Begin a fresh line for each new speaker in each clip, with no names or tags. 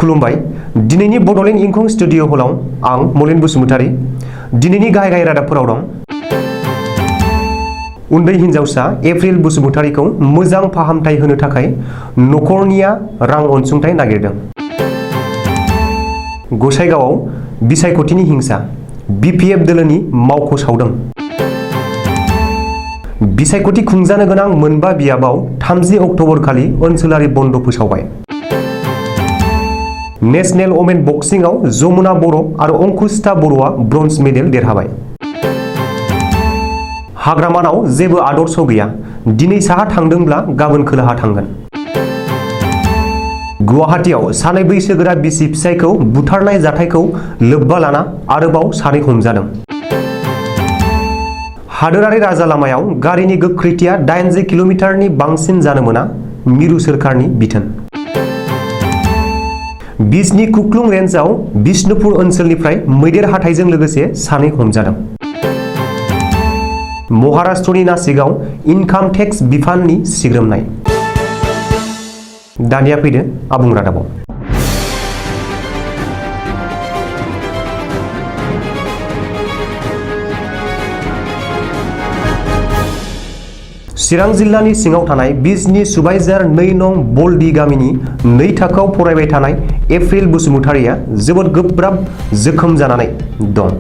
खुलुमबाय दिनैनि बड'लेण्ड इंखं स्टुडिअ हलाव आं मलिन बसुमतारी दिनैनि गाहाय रादाबफोराव दं। उन्दै हिनजावसा एप्रिल बसुमतारीखौ मोजां फाहामथाय होनो थाखाय नखरनिया रां अनसुंथाइ नागिरदों। गसाइगावआव बिसायख'थिनि हिंसा बिपिएफ दोलोनि मावख' सावदों। बिसायख'थि खुंजानो गोनां मोनबा बियाबाव 30 अक्ट'बर खालि ओनसोलारि बन्द फोसावबाय। नेशनेल वमेन बक्सिंआव जमुना बर' आरो अंकुसिता बर'आ ब्रन्ज मेडेल देरहाबाय। हाग्रामानाव जेबो आदर्श गैया, दिनै साहा थांदोंब्ला गाबोन खोलाहा थांगोन। गुवाहाटीआव सानै बैसोगोरा बिसि फिसायखौ बुथारनाय जाथायखौ लोब्बा लाना आरोबाव सानै हमजादों। हादोरारि राजा लामायाव गारिनि गोख्रैथिया 80 किल'मिटारनि बांसिन जानो मोना, मिरु सोरखारनि बिथोन। बिजनी कुक्लुं रेन्जआव बिष्णुपुर ओनसोलनिफ्राय मैदेर हाथाइजों लोगोसे सानै हमजादों। महाराष्ट्रनि नासिकआव इनकाम टेक्स बिफाननि सिग्रोमनाय। दानिया फैदो आबुं रादाबाव। चिरां जिल्लानि सिङाव थानाय बिजनी सुबाइजार 2 नं बल्दी गामिनि 2 थाखोआव फरायबाय थानाय एप्रिल बसुमतारीया जोबोद गोब्राब जोखोम जानानै दं।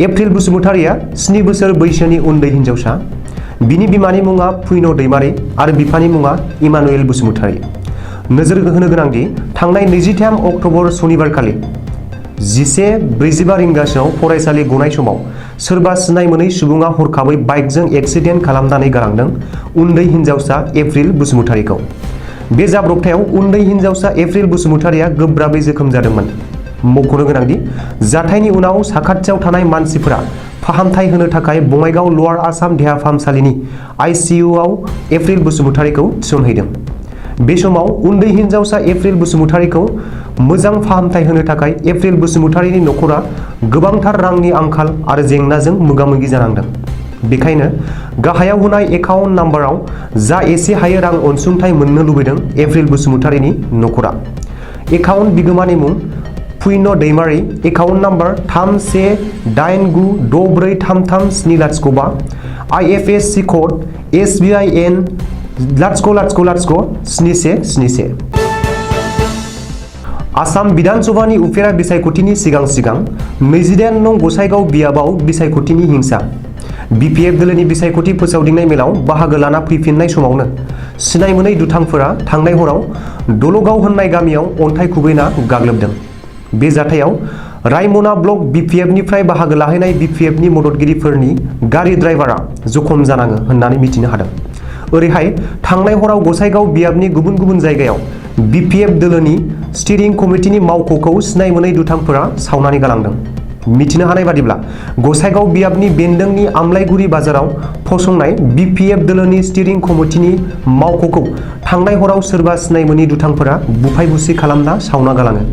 एप्रिल बसुमतारीया 7 बोसोर बैसोनि उन्दै हिनजावसा। बिनि बिमानि मुङा फुइन' दैमारि आरो बिफानि मुङा इमानुएल बसुमतारी। नोजोर होनो गोनांदि थांनाय 23 अक्ट'बर सनिबारखालि 11:45 रिंगासोआव फरायसालि गनाय समाव सोरबा सिनाय मोनै सुबुङा हरखाबै बाइकजों एक्सिडेन्ट खालामनानै गालांदों उन्दै हिनजावसा एप्रिल बसुमतारीखौ। बे जाब्रबथायाव उन्दै हिनजावसा एप्रिल बसुमतारीया गोब्राबै जोखोम जादोंमोन। मख'नो गोनांदि जाथायनि उनाव साखाथियाव थानाय मानसिफोरा फाहामथाय होनो थाखाय बङाइगाव लवार आसाम देहा फाहामसालिनि आइसिइउआव एप्रिल बसुमतारीखौ थिसनहैदों। बे समाव उन्दै हिनजावसा एप्रिल बसुमतारीखौ मोजां फाहामथाय होनो थाखाय एप्रिल बसुमतारीनि नखरा गोबांथार रांनि आंखाल आरो जेंनाजों मोगा-मोगि जानांदों। बेखायनो गाहायाव होनाय एकाउन्ट नाम्बाराव जा एसे हायो रां अनसुंथाइ मोननो लुबैदों एप्रिल बसुमतारीनि नखरा। एकाउन्ट बिगोमानि मुं फुइन' दैमारि, account number 319646433705, IFSC code SBIN 00007171। Assam बिधानसभानि उफेरा बिसायख'थिनि सिगां 28 नं गसाइगाव बियाबाव बिसायख'थिनि हिंसा बिपिएफ दोलोनि बिसायख'थि फोसावदिंनाय मेलाव बाहागो लाना फैफिननाय समावनो सिनाय मोनै दुथांफोरा थांनाय हराव दलगाव होननाय गामियाव अन्थाइ खुबैना गाग्लोबदों। बे जाथायाव रायमना ब्लक बिपिएफनिफ्राय बाहागो लाहैनाय बिपिएफनि मददगिरिफोरनि गारि ड्राइभारा जखम जानाङो होननानै मिथिनो हादों। ओरैहाय थांनाय हराव गसाइगाव बियाबनि गुबुन गुबुन जायगायाव बिपिएफ दोलोनि स्टिरिं कमिटिनि मावख'खौ सिनाय मोनै दुथांफोरा सावनानै गालांदों। मिथिनो हानाय बादिब्ला गसाइगाव बियाबनि बेन्दोंनि आमलाइगुरि बाजाराव फसंनाय बिपिएफ दोलोनि स्टिरिं कमिटिनि मावख'खौ थांनाय हराव सोरबा सिनाय मोनै दुथांफोरा बुफाय बुसि खालामना सावना गालाङो।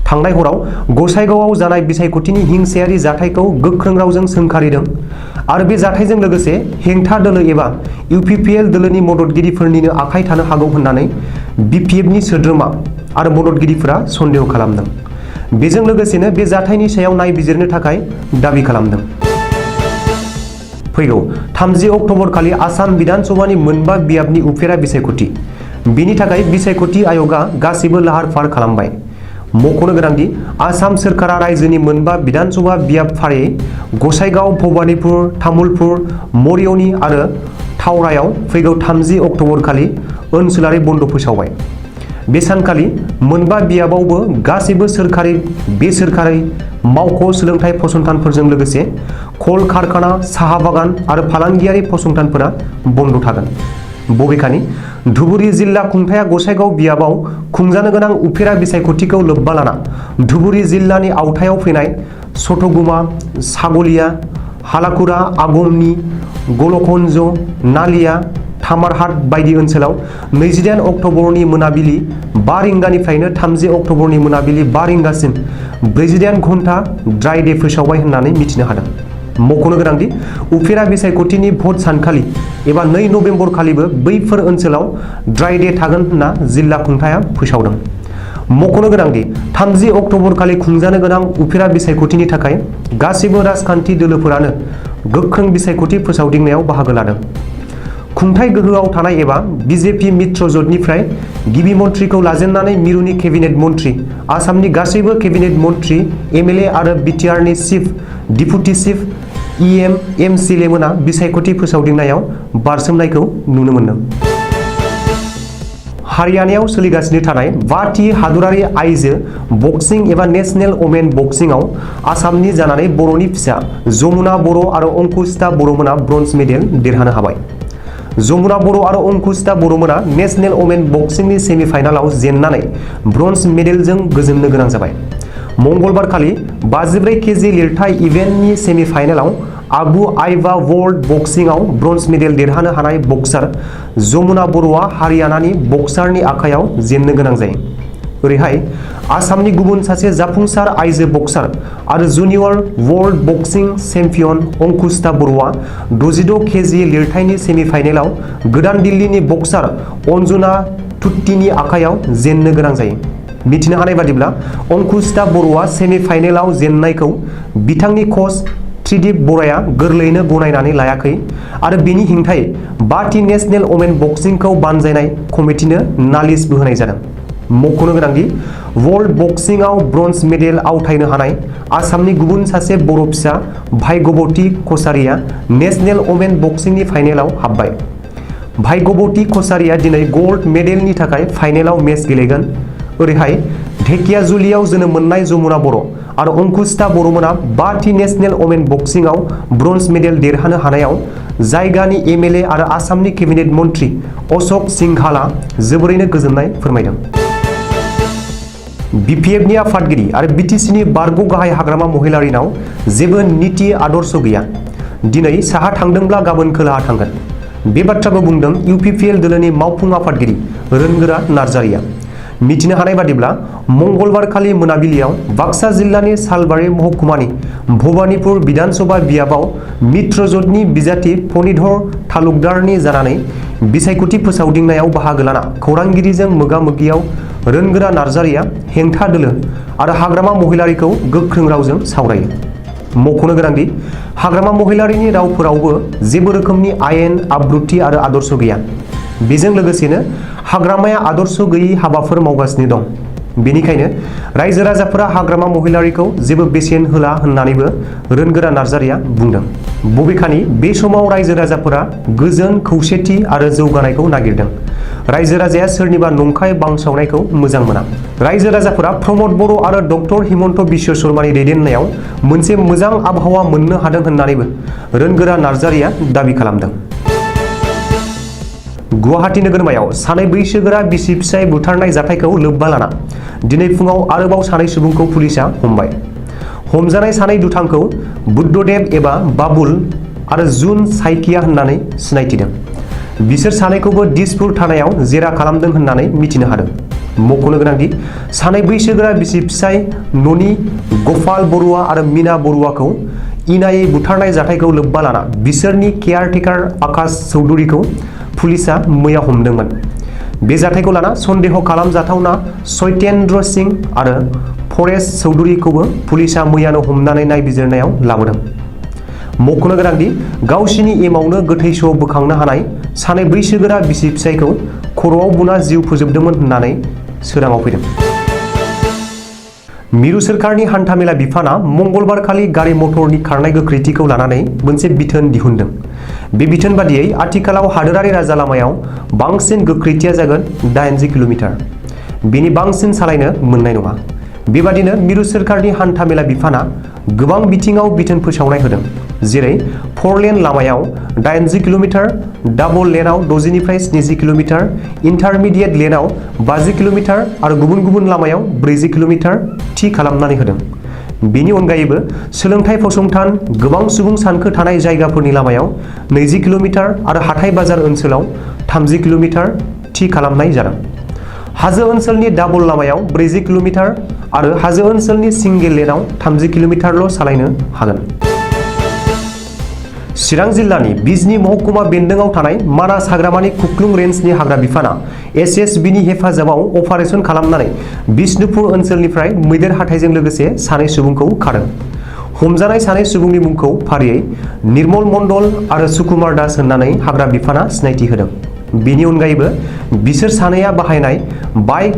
थांनाय हराव गसाइगावआव जानाय बिसायख'थिनि हिंसायारि जाथायखौ गोख्रों रावजों सोंखारिदों आरो बे जाथायजों लोगोसे हेंथा दोलो एबा इउपिपिएल दोलोनि मददगिरिफोरनिनो आखाइ थानो हागौ होननानै बिपिएफनि सोद्रोमा आरो मददगिरिफोरा सन्देह खालामदों। बेजों लोगोसेनो बे जाथायनि सायाव नायबिजिरनो थाखाय दाबि खालामदों। फैगौ 30 अक्ट'बर खालि आसाम बिधानसभानि मोनबा बियाबनि उफेरा बिसायख'थि। बेनि थाखाय बिसायख'थि आय'गा गासैबो लाहार फाहार खालामबाय। मख'नो गोनांदि आसाम सोरखारा रायजोनि मोनबा बिधानसभा बियाब फारियै गसाइगाव, भबानिपुर, तामुलपुर, मरियनी आरो थावरायाव फैगौ 30 अक्ट'बर खालि ओनसोलारि बन्द फोसावबाय। बे सानखालि मोनबा बियाबावबो गासैबो सोरखारि बेसोरखारि मावख' सोलोंथाइ फसंथानफोरजों लोगोसे कल कारखाना, साहा बागान आरो फालांगियारि फसंथानफोरा बन्द थागोन। बबेखानि धुबुरी जिल्ला खुंथाया गसाइगाव बियाबाव खुंजानो गोनां उफेरा बिसायख'थिखौ लोब्बा लाना धुबुरी जिल्लानि आवथायाव फैनाय सतगुमा, सागलिया, हालाकुरा, आगमनि, गलकगन्ज, नालिया, थामारहाट बायदि ओनसोलाव 28 अक्ट'बरनि मोनाबिलि 5 रिंगानिफ्रायनो 30 अक्ट'बरनि मोनाबिलि 5 रिंगासिम 48 घन्टा ड्राइ डे फोसावबाय होननानै मिथिनो हादों। मख'नो गोनांदि उफेरा बिसायख'थिनि भट सानखालि एबा 2 नभेम्बर खालिबो बैफोर ओनसोलाव ड्राइ डे थागोन होनना जिल्ला खुंथाया फोसावदों। मख'नो गोनांदि 30 अक्ट'बर खालि खुंजानो गोनां उफेरा बिसायख'थिनि थाखाय गासैबो राजखान्थि दोलोफोरानो गोख्रों बिसायख'थि फोसावदिंनायाव बाहागो लादों। खुंथाय गोहोआव थानाय एबा बिजेपि मित्र जोटनिफ्राय गिबि मन्थ्रिखौ लाजेननानै मिरुनि केबिनेट मन्थ्रि, आसामनि गासैबो केबिनेट मन्थ्रि, एमएलए आरो बिटिआरनि चिफ, डिपुटि चिफ, एमसिएलए मोना बिसायख'थि फोसावदिंनायाव बारसोमनायखौ नुनो मोन्दों। हारियानायाव सोलिगासिनो थानाय 5थि हादरारि आइजो बक्सिं एबा नेशनेल वमेन बक्सिंआव आसामनि जानानै बर'नि फिसा जमुना बर' आरो अंकुसिता बर'मोना ब्रन्ज मेडेल देरहानो हाबाय। जमुना बर' आरो अंकुसिता बर'मोना नेशनेल वमेन बक्सिंनि सेमिफाइनालाव जेननानै ब्रन्ज मेडेलजों गोजोननो गोनां जाबाय। मंगलबार खालि 54 केजि लिरथाय इभेन्टनि सेमिफाइनालाव आगु आइवा वर्ल्ड बक्सिंआव ब्रन्ज मेडेल देरहानो हानाय बक्सार जमुना बर'आ हारियानानि बक्सारनि आखायाव जेननो गोनां जायो। ओरैहाय आसामनि गुबुन सासे जाफुंसार आइजो बक्सार आरो जुनियर वर्ल्ड बक्सिं चेम्पियन अंकुसिता बर'आ 66 केजि लिरथायनि सेमिफाइनेलाव गोदान दिल्लीनि बक्सार अन्जना तुट्टीनि आखायाव जेननो गोनां जायो। मिथिनो हानाय बादिब्ला अंकुसिता बर'आ सेमिफाइनेलाव जेननायखौ बिथांनि कच त्रिदिप बराया गोरलैयैनो गनायनानै लायाखै आरो बेनि हेंथायै 5थि नेशनेल वमेन बक्सिंखौ बानजायनाय कमिटिनो नालिसबो होनाय जादों। मख'नो गोनांदि वर्ल्ड बक्सिंआव ब्रन्ज मेडेल आवथायनो हानाय आसामनि गुबुन सासे बर' फिसा भाग्यवती कछारीया नेशनेल वमेन बक्सिंनि फाइनेलाव हाबबाय। भाग्यवती कछारीया दिनै गल्ड मेडेलनि थाखाय फाइनेलाव मेच गेलेगोन। ओरैहाय ढेकियाजुलियाव जोनोम मोननाय जमुना बर' आरो अंकुसिता बर'मोना 5थि नेशनेल वमेन बक्सिंआव ब्रन्ज मेडेल देरहानो हानायाव जायगानि एमएलए आरो आसामनि केबिनेट मन्थ्रि अशोक सिंघालआ जोबोरैनो गोजोननाय फोरमायदों। बिपिएफनि आफादगिरि आरो बिटिसिनि बारग' गाहाय हाग्रामा महिलारिनाव जेबो नीति आदर्श गैया। दिनै साहा थांदोंब्ला गाबोन खोलाहा थांगोन। बे बाथ्राखौ बुंदों इउपिपिएल दोलोनि मावफुं आफादगिरि रोनगोरा नार्जारिया। मिथिनो हानाय बादिब्ला मंगलबार खालि मोनाबिलियाव बाक्सा जिल्लानि सालबारि महकुमानि भबानिपुर बिधानसभा बियाबाव मित्र जोटनि बिजाथि फणिधर तालुकदारनि जानानै बिसायख'थि फोसावदिंनायाव बाहागो लाना खौरांगिरिजों मोगा-मोगियाव रोनगोरा नार्जारिया हेंथा दोलो आरो हाग्रामा महिलारिखौ गोख्रों रावजों सावरायो। मख'नो गोनांदि हाग्रामा महिलारिनि रावफोरावबो जेबो रोखोमनि आयेन, आब्रुथि आरो आदर्श गैया। बेजों लोगोसेनो हाग्रामाया आदर्श गैयै हाबाफोर मावगासिनो दं। बेनिखायनो रायजो राजाफोरा हाग्रामा महिलारिखौ जेबो बेसेन होला होननानैबो रोनगोरा नार्जारिया बुंदों। बबेखानि बे समाव रायजो राजाफोरा गोजोन, खौसेथि आरो जौगानायखौ नागिरदों। रायजो राजाया सोरनिबा नंखाय बांसावनायखौ मोजां मोना। रायजो राजाफोरा प्रमद बर' आरो डक्टर हिमन्त बिश्व शर्मानि दैदेननायाव मोनसे मोजां आबहावा मोननो हादों होननानैबो रोनगोरा नार्जारिया दाबि खालामदों। गुवाहाटी नोगोरमायाव सानै बैसोगोरा बिसि-फिसाय बुथारनाय जाथायखौ लोब्बा लाना दिनै फुङाव आरोबाव सानै सुबुंखौ पुलिसआ हमबाय। हमजानाय सानै दुथांखौ बुद्धदेब एबा बाबुल आरो जुन साइकिया होननानै सिनायथिदों। बिसोर सानैखौबो दिसपुर थानायाव जेरा खालामदों होननानै मिथिनो हादों। मख'नो गोनांदि सानै बैसोगोरा बिसि-फिसाय ननि गपाल बरुवा आरो मीना बरुवाखौ इनायै बुथारनाय जाथायखौ लोब्बा लाना बिसोरनि केयारटेकार आकाश चौधुरीखौ पुलिसआ मैया हमदोंमोन। बे जाथायखौ लाना सन्देह खालामजाथावना सत्येन्द्र सिंह आरो परेश चौधुरीखौबो पुलिसआ मैयानो हमनानै नायबिजिरनायाव लाबोदों। मख'नो गोनांदि गावसिनि एमावनो गोथै सह बोखांनो हानाय सानै बैसोगोरा बिसि-फिसायखौ खर'आव बुना जिउ फोजोबदोंमोन होननानै सोराङाव फैदों। मिरु सोरखारनि हान्थामेला बिफाना मंगलबार खालि गारि मटरनि खारनाय गोख्रैथिखौ लानानै मोनसे बिथोन दिहुनदों। बे बिथोन बादियै आथिखालाव हादोरारि राजा लामायाव बांसिन गोख्रैथिया जागोन 80 किल'मिटार। बेनि बांसिन सालायनो मोननाय नङा। बेबादिनो मिरु सोरखारनि हान्थामेला बिफाना गोबां बिथिङाव बिथोन फोसावनाय होदों। जेरै 4 लेन लामायाव 80 किल'मिटार, डाबल लेनआव 60 निफ्राय 70 किल'मिटार, इन्टारमिडियेट लेनआव 50 किल'मिटार आरो गुबुन गुबुन लामायाव 40 किल'मिटार थि खालामनानै होदों। बेनि अनगायैबो सोलोंथाइ फसंथान, गोबां सुबुं सानखो थानाय जायगाफोरनि लामायाव 20 किल'मिटार आरो हाथाइ बाजार ओनसोलाव 30 किल'मिटार थि खालामनाय जादों। हाजो ओनसोलनि डाबल लामायाव 40 किल'मिटार आरो हाजो ओनसोलनि सिंगेल लेनआव 30 किल'मिटारल' सालायनो हागोन। चिरां जिल्लानि बिजनी महकुमा बेन्दोंआव थानाय मानास हाग्रामानि खुख्लुं रेन्जनि हाग्रा बिफाना एसएसबिनि हेफाजाबाव अपारेशन खालामनानै बिष्णुपुर ओनसोलनिफ्राय मैदेर हाथाइजों लोगोसे सानै सुबुंखौ खादों। हमजानाय सानै सुबुंनि मुंखौ फारियै निर्मल मण्डल आरो सुकुमार दास होननानै हाग्रा बिफाना सिनायथि होदों। बेनि अनगायैबो बिसोर सानैया बाहायनाय बाइक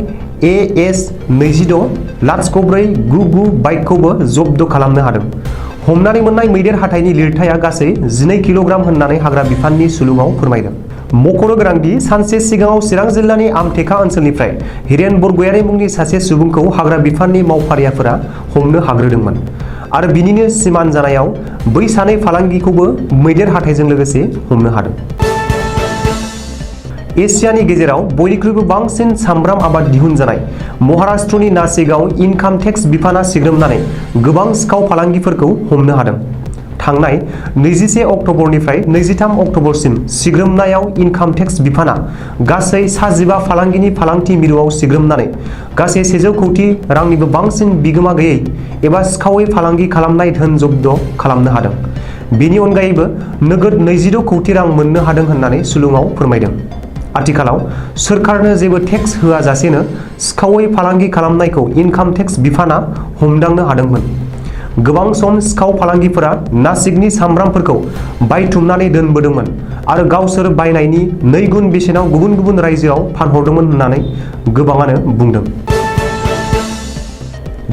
AS-26-499 बाइकखौबो जब्द खालामनो हादों। हमनानै मोननाय मैदेर हाथाइनि लिरथाया गासै 12 किल'ग्राम होननानै हाग्रा बिफाननि सुलुङाव फोरमायदों। मख'नो गोनांदि सानसे सिगाङाव चिरां जिल्लानि आमथेखा ओनसोलनिफ्राय हिरेन बरगयारि मुंनि सासे सुबुंखौ हाग्रा बिफाननि मावफारियाफोरा हमनो हाग्रोदोंमोन आरो बिनिनो सिमान जानायाव बै सानै फालांगिखौबो मैदेर हाथाइजों लोगोसे हमनो हादों। एसियानि गेजेराव बयनिख्रुइबो बांसिन सामब्राम आबाद दिहुनजानाय महाराष्ट्रनि नासिकआव इनकाम टेक्स बिफाना सिग्रोमनानै गोबां सिखाव फालांगिफोरखौ हमनो हादों। थांनाय 21 अक्ट'बरनिफ्राय 23 अक्ट'बरसिम सिग्रोमनायाव इनकाम टेक्स बिफाना गासै 15 फालांगिनि फालांथि मिरुआव सिग्रोमनानै गासै 100 कौटि रांनिबो बांसिन बिगोमा गैयै एबा सिखावै फालांगि खालामनाय धोन जब्द खालामनो हादों। बेनि अनगायैबो नोगोद 26 कौटि रां मोननो हादों होननानै सुलुङाव फोरमायदों। आथिखालाव सोरखारनो जेबो टेक्स होआजासेनो सिखावै फालांगि खालामनायखौ इनकाम टेक्स बिफाना हमदांनो हादोंमोन। गोबां सम सिखाव फालांगिफोरा नासिकनि सामब्रामफोरखौ बायथुमनानै दोनबोदोंमोन आरो गावसोर बायनायनि 2 गुन बेसेनाव गुबुन गुबुन रायजोआव फानहरदोंमोन होननानै गोबाङानो बुंदों।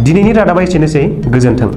दिनैनि रादाबा एसेनोसै, गोजोन्थों।